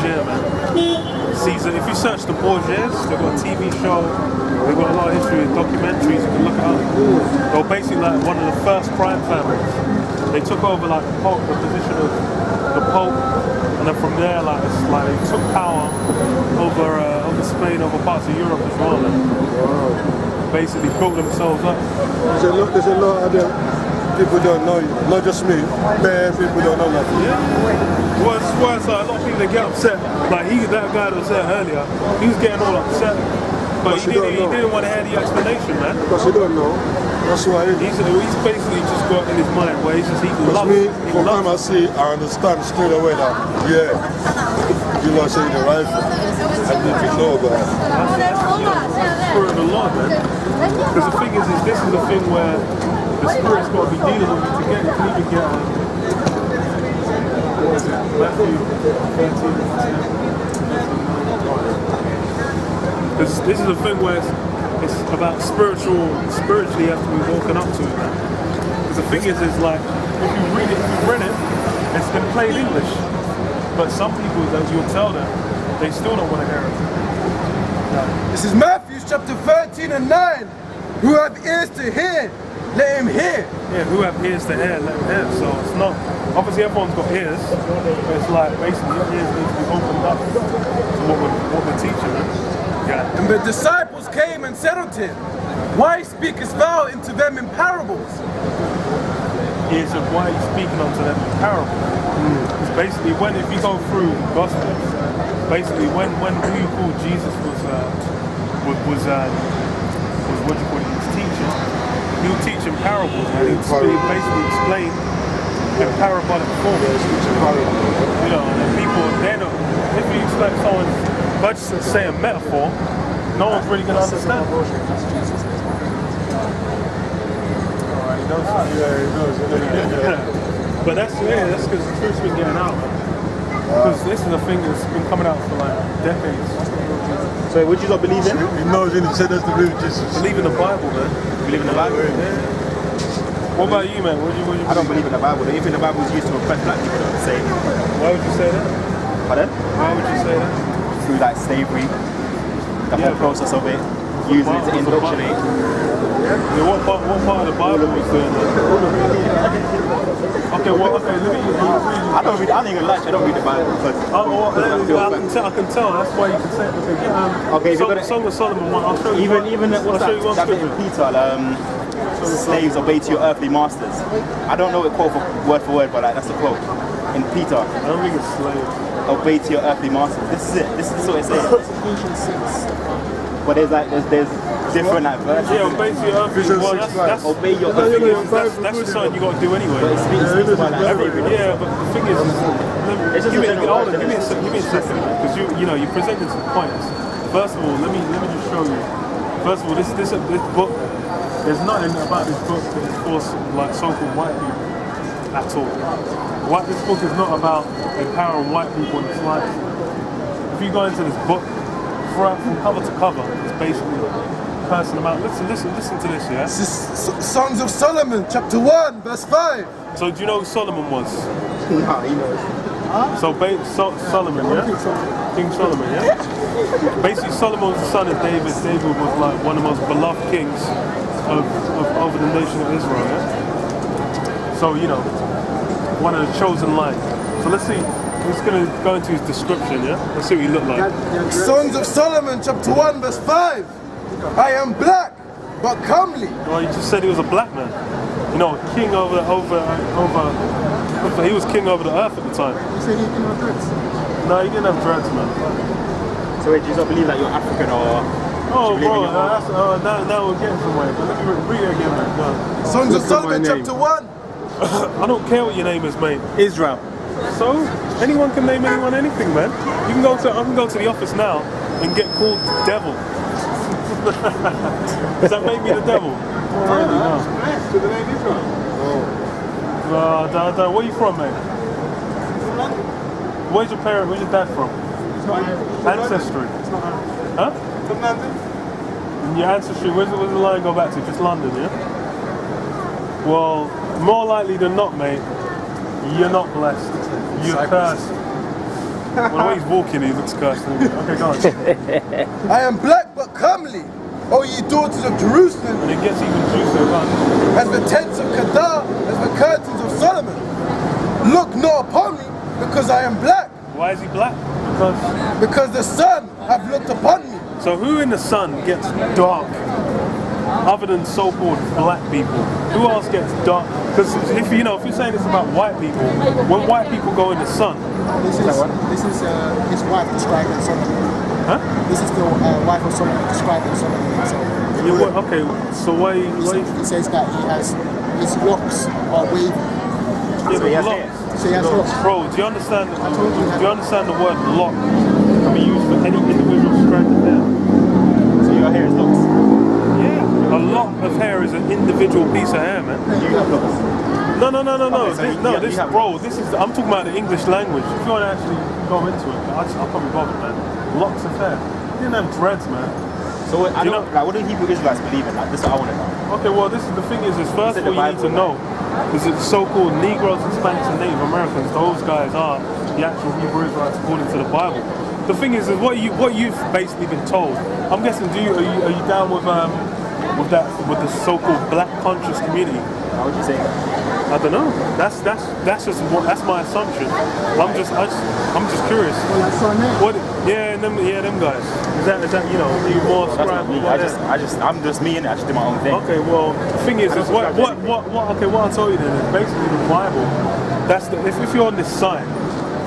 Borgia, man. Caesar. If you search the Borgias, they've got a TV show. They've got a lot of history, documentaries. You can look it up. They were basically like one of the first crime families. They took over like the position of the Pope, and then from there, like it's like they took power over Spain, over parts of Europe as well. And basically built themselves up. There's a lot of them. People don't know you, not just me. Many people don't know nothing. Yeah. Well, it's why it's like a lot of people they get upset. Like that guy that was there earlier, he was getting all upset, but he didn't want to hear the explanation, man. Because he don't know. That's why he's basically just got in his mind where he loves. Me, from time I see, I understand straight away that you are saying the right thing. I need to know about it. That's Spirit of the Lord, man. Because the thing is this is the thing where the Spirit's got to be dealing with you to get. You can even get Matthew 13. Because this is the thing where it's about spiritually you have to be woken up to it, man. Because the thing is like if you read it, it's in plain English. But some people that you'll tell them, they still don't want to hear it. This is Matthew chapter 13 and 9. Who have ears to hear, let him hear. Yeah, who have ears to hear, let him hear. So it's not, obviously everyone's got ears, but it's like basically your ears need to be opened up to what we're teaching them. Yeah. And the disciples came and said unto him, why speakest thou into them in parables? He said, why are you speaking unto them in parables? Because basically if you go through the Gospels, basically when who you call Jesus was what do you call it, he was teaching, he would teach in parables, and he would basically explain in parabolic form. You know, and people, if you expect someone to say a metaphor, no one's really going to understand. Alright, he knows. Yeah, he knows. But that's because the truth's been getting out. Because this is a thing that's been coming out for like decades. So would you not believe in? He knows and he said that's the real Jesus. Believe in the Bible, man. Believe in the Bible? Yeah. What about you, man? What do you I don't believe in the Bible. The only thing the Bible is used to oppress black people, don't say. Why would you say that? Pardon? Why would you say that? Through like slavery, the whole process of it, using it to indoctrinate. Yeah, what part of the Bible was doing that? Okay, let me I don't ain't gonna lie, I don't read the Bible because I can tell. That's why you can say it. Okay, if you got Song of Solomon. I'll show you. Even what's that bit in Peter? Slaves obey to your earthly masters. I don't know it quote for word, but like, that's the quote in Peter. I don't think it's slaves. Obey to your earthly masters. This is it. This is what it says. But there's different like versions. Yeah, obey to your earthly. Well, that's obey your earthly masters. That's just something you got to do anyway. But it speaks about like slavery. Yeah, but the thing is, give me a second, because you presented some points. First of all, let me just show you. First of all, this book. There's nothing about this book that is for like so-called white people at all. This book is not about empowering white people in the slightest. If you go into this book, from cover to cover, it's basically cursing them out. Listen to this, yeah? This is Songs of Solomon, chapter 1, verse 5. So do you know who Solomon was? Nah, he knows. So Solomon, yeah? King Solomon, yeah? Basically, Solomon was the son of David. David was like one of the most beloved kings over the nation of Israel, yeah? So, one of the chosen line. So let's see. I'm just going to go into his description, yeah? Let's see what he looked like. Songs of Solomon, chapter 1, verse 5. I am black, but comely. Well, you just said he was a black man. King over. He was king over the earth at the time. You said he didn't have dreads? No, he didn't have dreads, man. So wait, do you not believe that you're African or... Oh, bro, now we're getting somewhere. But let me read it again, man. No. Songs of Solomon, chapter 1. I don't care what your name is, mate. Israel. So, anyone can name anyone anything, man. I can go to the office now and get called devil. Does that make me the devil? Already, no. To the name Israel. No, where are you from, mate? Where's your parent? Where's your dad from? It's not Ancestry. It's not Huh? From London. And your ancestry, where's the line go back to? Just London, yeah? Well, more likely than not, mate, you're not blessed. You're cursed. Well, the way he's walking, he looks cursed. Okay, go on. I am black but comely, O ye daughters of Jerusalem, And it gets even juicier, can't it? as the tents of Kedar, as the curtains of Solomon. Look not upon me, because I am black, Why is he black? because the sun hath looked upon me. So who in the sun gets dark other than so-called black people? Who else gets dark? Because if you're saying it's about white people, when white people go in the sun, This is his wife describing Solomon. huh? This is the wife of Solomon describing Solomon himself. Okay, so why? He says that his locks are wavy. Yeah, So he has but hair. So he has locks. Bro, do you understand? Do you understand the word lock can be used for any individual strand of hair? So your hair is locks. Yeah, a lock of hair is an individual piece of hair, man. You have locks. No. Okay, so you have- I'm talking about the English language. If you want to actually go into it, I'll probably bother, man. Locks of hair. You didn't have dreads, man. So I You don't, know- like, what do Hebrew Israelites believe in? Like, this is what I want to know. Okay, well, the thing is first Is of it all, the you need to Bible? know is that the so-called Negroes, Hispanics, and Native Americans, those guys are the actual Hebrew Israelites according to the Bible. The thing is what you've basically been told. I'm guessing, are you down with the so-called black conscious community? How would you say that? I don't know. That's my assumption. I'm just curious. Well, like Sarney. What? Yeah, them guys. Is that are you more That's not scrambled me. like that? I'm just me and I just do my own thing. Okay, well, the thing is what I'll tell you then is basically the Bible. If you're on this side,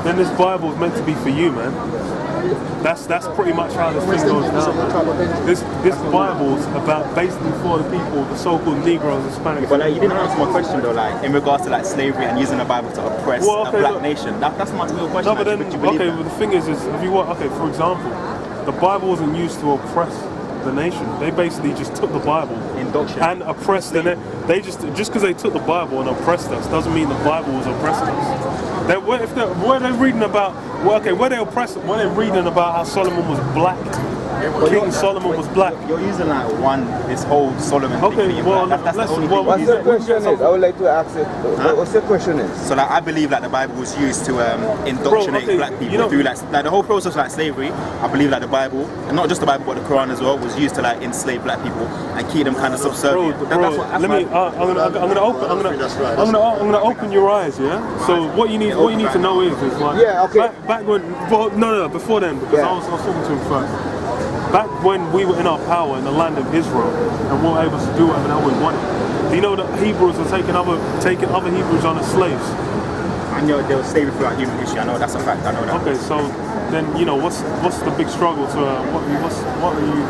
then this Bible is meant to be for you, man. That's pretty much how this thing goes down, man. This Bible's about basically for the people, the so-called Negroes, Hispanics. But like, you didn't answer my question though, like in regards to like slavery and using the Bible to oppress Well, okay, a black look. nation. That's my real question. No, but then, Would you believe okay, that? but the thing is if you want, okay, for example, the Bible wasn't used to oppress the nation. They basically just took the Bible Indoctrinate. and oppressed the They just because they took the Bible and oppressed us doesn't mean the Bible was oppressing us. Were they reading about? Well, okay, were they reading about how Solomon was black? King Solomon was black. You're using like this whole Solomon Okay, thing. well, That's the listen, only well, thing. What's you the use. question is? I would like to ask it. What's the question is? So like I believe that the Bible was used to indoctrinate okay, black people you know- through like the whole process like slavery. I believe that the Bible, and not just the Bible but the Quran as well, was used to like enslave black people and keep them kind of subservient. Bro, I'm gonna open your eyes, yeah. So what you need to know is like Yeah, okay. back when before then because Yeah. I was talking to him first. Back when we were in our power in the land of Israel and we were able to do whatever the hell we wanted. Do you know that Hebrews were taking other Hebrews on as slaves? I know they were slavery throughout human history. I know that's a fact. I know that. Okay, so then what's the big struggle to what are you?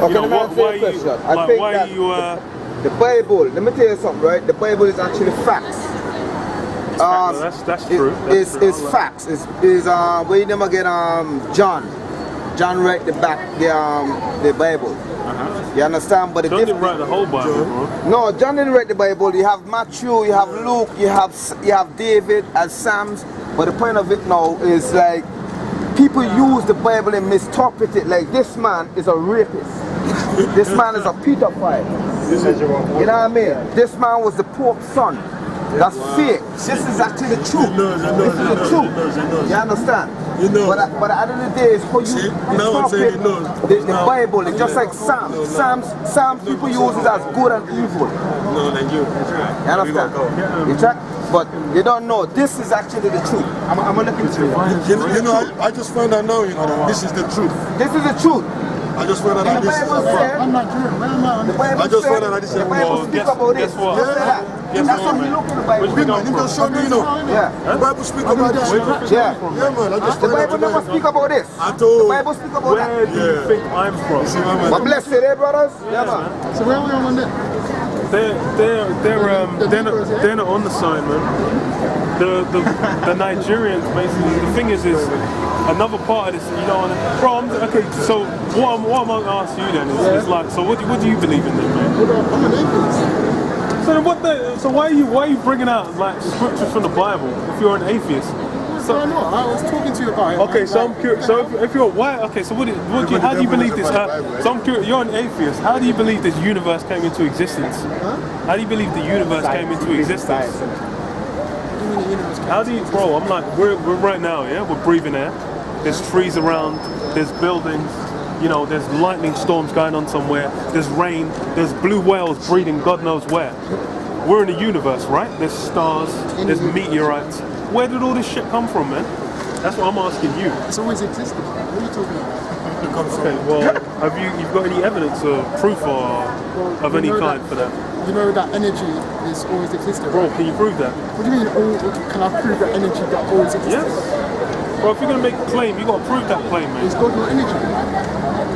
Okay, let me answer your question. I think why that are you? the Bible, let me tell you something, right? The Bible is actually facts. That's true. It's facts. It's where you never get John write the Bible. You understand? But the John didn't difference, write the whole Bible, bro. no, John didn't write the Bible. You have Matthew, you have Luke, you have David and Psalms. But the point of it now is like people use the Bible and misinterpret it. Like this man is a rapist. This man is a pedophile. You know what I mean? This man was the Pope's son. That's fake. This is actually the truth. knows, he This is knows, the he truth. knows, he knows. You understand? He knows. But at the end of the day, it's how you See, now I'm saying he knows. the Bible. It's just like Psalms. Psalms people use it as good and evil. No, thank you. You understand? You check? But you don't know. This is actually the truth. I'm gonna look into it. You know, I just found out now, that this is the truth. This is the truth. I just found out And that the this is Bible the fact. I'm Nigerian. Where am I on The this? Bible I just said- found out that this is the Bible Well, speak guess- about this. guess what? Just say that. Guess That's what, how you man? look in the Where'd Bible. you Big come man, him from? just showed me, Yeah. The Bible speak about this. Yeah. Yeah, man, I just The found out Bible never today. speak about this. At all. The Bible speak about Where that. do you think I'm from? See, my man. But bless you there, brothers. Yeah, man. So where are we on this? They're not on the sign, man. The Nigerians basically. The thing is another part of this. Okay. So what I'm gonna ask you then is like, so what do you believe in then, man? I'm an atheist. So then so why are you bringing out like scriptures from the Bible if you're an atheist? So I know. I was talking to you about it. Okay, so I'm curious. So if you're why? Okay, so how do you believe this? So I'm curious. You're an atheist. How do you believe this universe came into existence? How do you believe the universe came into existence? the universe came How to do you, existence. bro? I'm like, we're right now, yeah. We're breathing air. There's trees around. There's buildings. You know, there's lightning storms going on somewhere. There's rain. There's blue whales breeding God knows where. We're in the universe, right? There's stars. There's meteorites. Where did all this shit come from, man? That's what I'm asking you. It's always existed. What are you talking about? Okay, well, have you've got any evidence or proof or of you any know kind that- for that? You know that energy is always existed, Bro, right? can you prove that? What do you mean, can I prove that energy that always existed? Yes. Bro, if you're gonna make a claim, you gotta prove that claim, Is man. God not energy?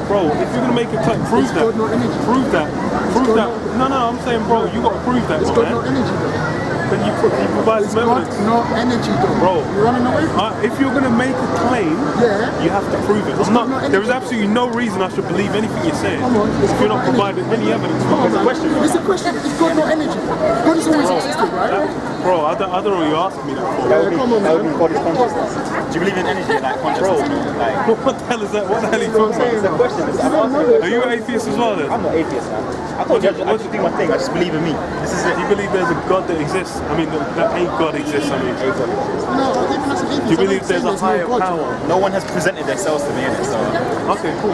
Bro, if you're gonna make a claim, prove Is that. God not energy? Prove that. Prove God that. No, I'm saying, bro, you gotta prove that, Is my God man. not energy though? Can you provide Is some God evidence? not energy though? Bro. You're running away from it. If you're gonna make a claim, Yeah. you have to prove it. I'm God not not. There is energy? absolutely no reason I should believe anything you're saying Come on, it's if you're not God not providing any evidence. Come on, It's a man. question. It's a question. Is God not energy? God has always existed, right? Bro, I don't know what you're asking me that for. Yeah, come on, That would be man. God's consciousness. Do you believe in energy, like consciousness? Like, What the hell is that? What the hell are you talking about? it's a question. I'm asking. Are you an atheist as well then? I'm not atheist, man. I told you, I just do my thing. I just believe in me. This is it. Do you believe there's a God that exists? I mean, that a God exists, I mean. No, even as an atheist, Do you I'm believe not there's saying a higher no God. power? No one has presented themselves to me in it, so. Okay, cool.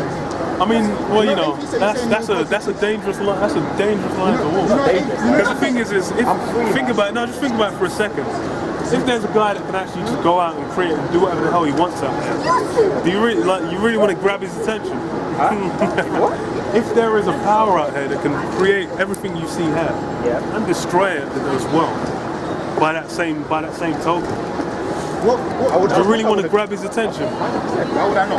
I mean, well, you know, that's a dangerous line. That's a dangerous line to walk. Because the thing is if think about it. No, just think about it for a second. If there's a guy that can actually just go out and create and do whatever the hell he wants out there, do you really want to grab his attention? If there is a power out there that can create everything you see here and destroy it as well, by that same token, do you really want to grab his attention? How would I know?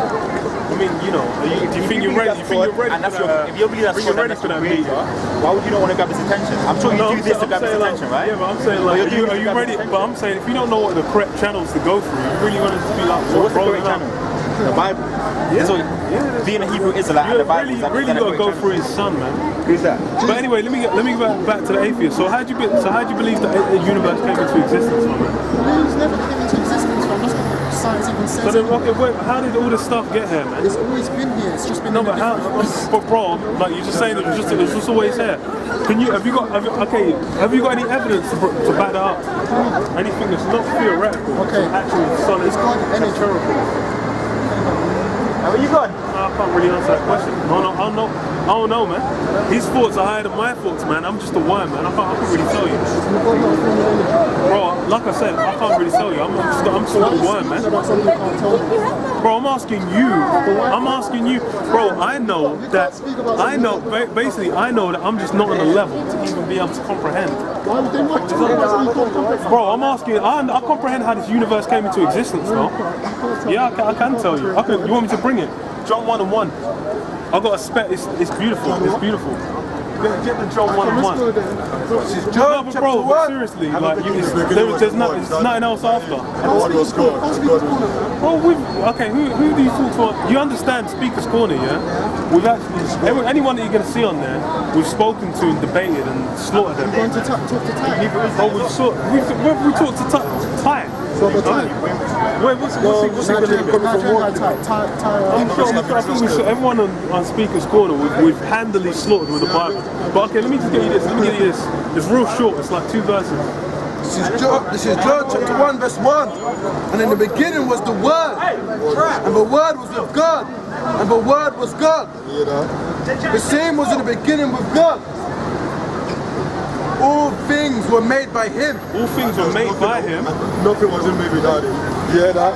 I mean, you know, do you think you're ready? You think you're ready And that's for your, that? if you believe that's Think God, you're and ready that's for your that meeting? creator, why would you not want to grab his attention? I'm sure you do this to grab his saying like, attention, right? yeah, but I'm saying like, But you're are you ready? But I'm saying if you don't know what the correct channels to go through, you really want to just be like, So what's the rolling correct up. channel? The Bible. So being a Hebrew Israelite and the Bible is that really got to go through his son, man. Who's that? But anyway, let me get back to the atheist. So how'd you believe that the universe came into existence, my man? Blues never came into existence, man. That's what science even says. So then, okay, wait, how did all this stuff get here, man? It's always been here. It's just been No, in a but how? different But bro, like you're just saying, it was just always here. Have you got any evidence to back that up? Anything that's not theoretical, Okay. actual solid, It's God energy. empirical. Where you going? I can't really answer that question. I don't know, man. His thoughts are higher than my thoughts, man. I'm just a worm, man. I can't really tell you. God not a form of energy. Bro, like I said, I can't really tell you. I'm just a worm, man. About something you can't tell me. Bro, I'm asking you. Bro, I know that, basically, I know that I'm just not on the level to even be able to comprehend. Why would they want to tell me something you can't comprehend? Bro, I'm asking, I comprehend how this universe came into existence, though. Yeah, I can tell you. You want me to bring it? John 1:1. I got a spec. It's beautiful. It's beautiful. Get the John 1:1. This is No, John but chapter bro, 1. seriously, like there's nothing else after. What was God? Well, who do you talk to? You understand Speaker's Corner, yeah? We've actually anyone that you're gonna see on there, we've spoken to and debated and slaughtered them. Going to talk to Ty. Oh, we talked to Ty. Wait, what's he believing? I think we should, everyone on Speaker's Corner, we've handily slaughtered with the Bible. But okay, let me just get you this. It's real short. It's like 2 verses. This is John chapter 1 verse 1. And in the beginning was the Word. And the Word was with God. And the Word was God. The same was in the beginning with God. All things were made by Him. All things were made by Him. Nothing was in me without him. You hear that?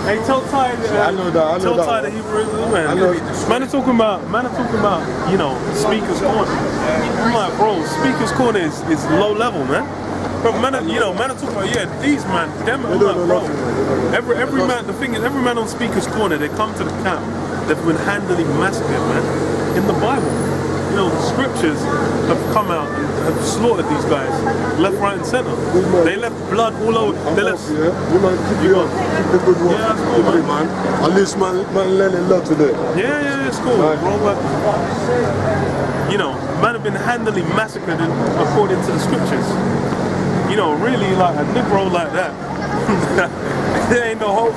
Hey, tell Ty I know that. Tell Ty that Hebrew Israel, man. I know. Man are talking about, you know, Speaker's Corner. I'm like, bro, Speaker's Corner is low level, man. But man are talking about, yeah, these man, them, I'm like, bro. Every man, the thing is, every man on Speaker's Corner, they come to the camp, they've been handily massacred, man, in the Bible. You know, the scriptures have come out and have slaughtered these guys, left, right, and center. They left blood all over. They left. Yeah, you man, keep the good work. Yeah, that's cool, man. At least man learning a lot today. Yeah, it's cool, Right. bro. But you know, man have been handily massacred according to the scriptures. You know, really, like a Negro like that, there ain't no hope.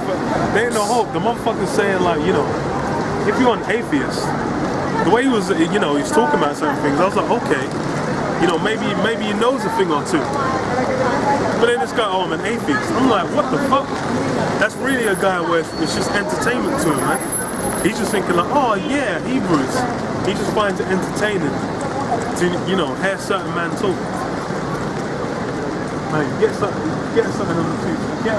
There ain't no hope. The motherfucker's saying like, you know, if you're an atheist. The way he was, you know, he's talking about certain things, I was like, okay, you know, maybe he knows a thing or two. But then this guy, oh, I'm an atheist. I'm like, what the fuck? That's really a guy where it's just entertainment to him, man. He's just thinking like, oh yeah, Hebrews. He just finds it entertaining to, you know, hear certain man talk. Man, get something on the tooth. Get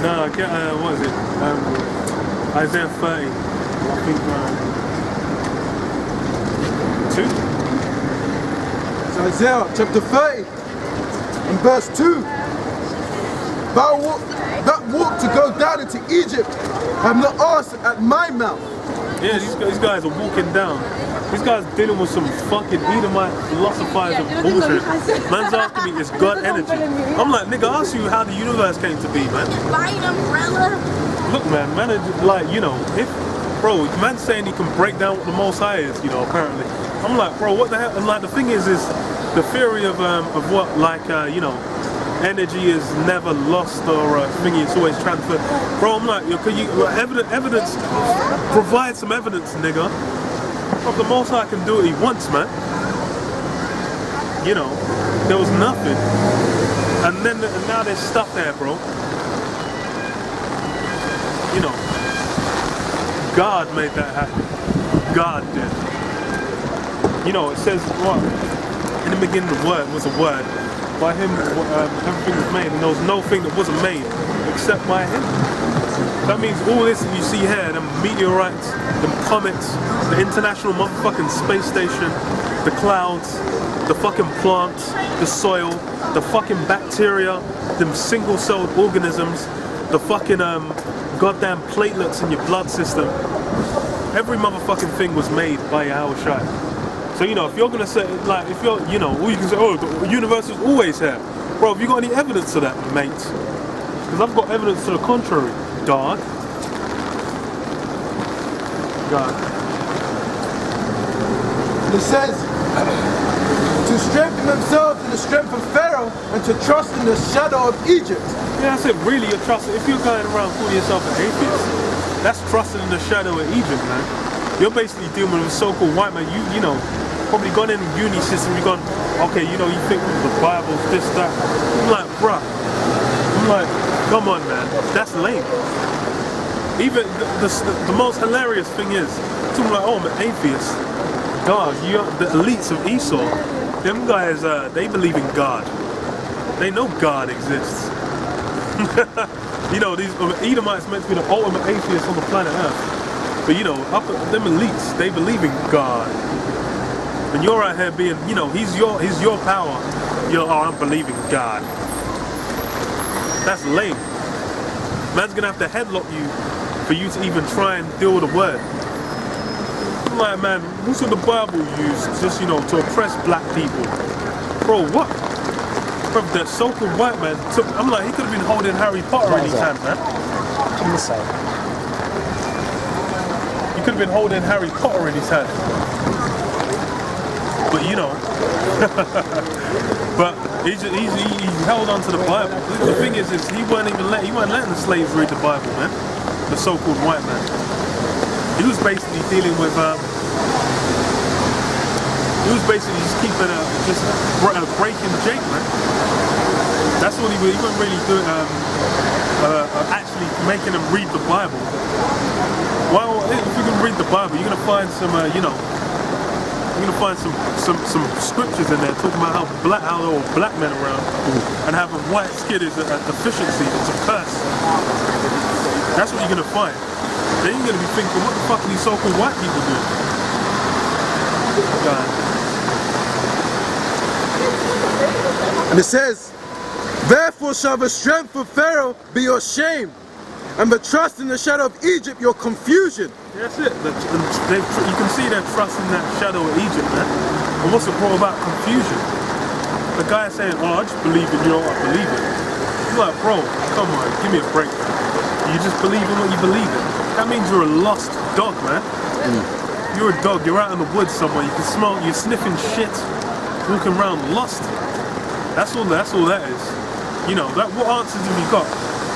no, get what is it? Isaiah 30. I think 2. It's Isaiah chapter 30 and verse 2. That walk to go down into Egypt have not asked at my mouth. Yeah, these guys are walking down. These guys dealing with some fucking Edomite philosophizing bullshit. Man's asking me, is God energy? I'm like, nigga, ask you how the universe came to be, man. Buy an umbrella. Look, man is like, you know, man's saying he can break down what the Most High is, you know, apparently. I'm like, bro, what the hell? And like, the thing is the theory of what, like, you know, energy is never lost or thingy, it's always transferred. Bro, I'm like, evidence, provide some evidence, nigga. Of the Most High can do what he wants, man. You know, there was nothing. And now there's stuff there, bro. You know, God made that happen. God did. You know, it says, what? In the beginning the Word was a word. By him everything was made, and there was no thing that wasn't made except by him. That means all this that you see here, the meteorites, the comets, the International motherfucking Space Station, the clouds, the fucking plants, the soil, the fucking bacteria, them single-celled organisms, the fucking goddamn platelets in your blood system. Every motherfucking thing was made by Yahweh Shai. So, you know, if you're gonna say, like, if you're, you know, all you can say, oh, the universe is always here. Bro, have you got any evidence to that, mate? Because I've got evidence to the contrary, dog. God. And it says, to strengthen themselves in the strength of Pharaoh and to trust in the shadow of Egypt. Yeah, that's it, really, you're trusting. If you're going around calling yourself an atheist, that's trusting in the shadow of Egypt, man. You're basically dealing with a so-called white man. You know, probably gone in the uni system, you've gone, okay, you know, you think the Bible's this, that. I'm like, bruh. I'm like, come on, man. That's lame. Even the most hilarious thing is, talking like, oh, I'm an atheist. God, the elites of Esau, them guys, they believe in God. They know God exists. You know, these Edomites meant to be the ultimate atheists on the planet Earth. But you know, them elites, they believe in God. And you're out here being, you know, he's your power. You're, oh, I believe in God. That's lame. Man's gonna have to headlock you for you to even try and deal with the word. I'm like, man, what's what the Bible used just, you know, to oppress black people? Bro, what? Bro, that so-called white man took, I'm like, he could have been holding Harry Potter in his hand, man. Come this side. He could have been holding Harry Potter in his hand. But you know, but he held on to the Bible. The thing is he weren't letting the slaves read the Bible, man. The so-called white man. He was basically dealing with, he was basically just keeping breaking Jake, man. That's what he wasn't really doing, actually making them read the Bible. Well, if you can read the Bible, you're gonna find some, you know, you're gonna find some scriptures in there talking about how there were black men around and having white skin is a deficiency, it's a curse. That's what you're gonna find. Then you're gonna be thinking, what the fuck are these so-called white people doing? God. And it says, therefore shall the strength of Pharaoh be your shame, and the trust in the shadow of Egypt your confusion. That's it. You can see they're trusting that shadow of Egypt, man. And what's it brought about? Confusion. The guy saying, oh, I just believe in you, I believe it. He's like, bro, come on, give me a break, man. You just believe in what you believe in. That means you're a lost dog, man. You're a dog, you're out in the woods somewhere, you can smell, you're sniffing shit, walking around lost. That's all that is. You know, what answers have you got?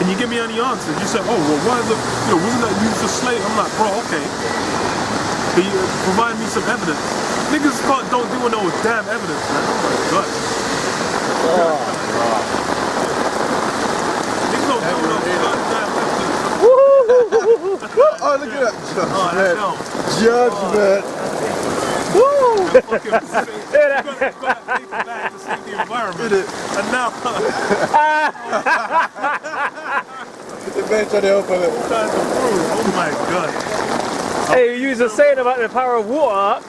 Can you give me any answers? You say, oh, well, why is it, you know, wasn't that used for slave? I'm like, bro, okay. But you provide me some evidence. Niggas don't do no damn evidence, man. Oh my god. Niggas don't do no goddamn evidence. Oh, look at that. Oh, that's no. Judgment. Fucking got paper bag to save the environment. And now Eventually open it. trying to prove. Oh my god. Hey, you were saying about the power of water.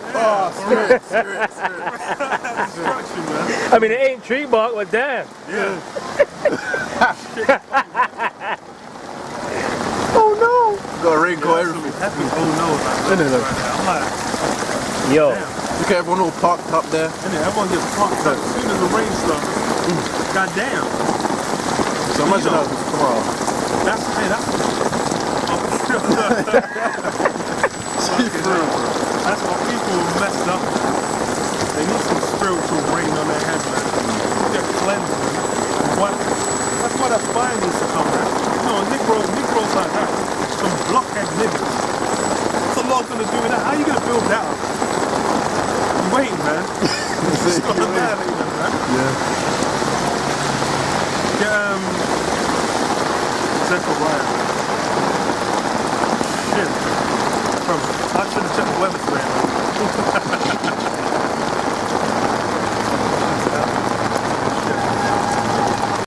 Destruction, man. I mean, it ain't tree bark, but damn. Yeah. Oh no. Got a raincoat, everything. That's oh no. Like, Isn't it? right now. I'm like, Yo. damn. Look at everyone all parked up there. Innit? Everyone gets pumped up as soon as the rain starts. God damn. So imagine that tomorrow. That's that's what people messed up. They need some spiritual rain on their head, man. Get cleansed, man. What? That's why that fire needs to come, man. No, Negroes like that. Some blockhead niggas. What's the law gonna do with that? How you gonna build that up? Wait, man. It's gonna annihilate them, man. Yeah. Get, Zechariah. Shit. Bro, I should have checked the weather today.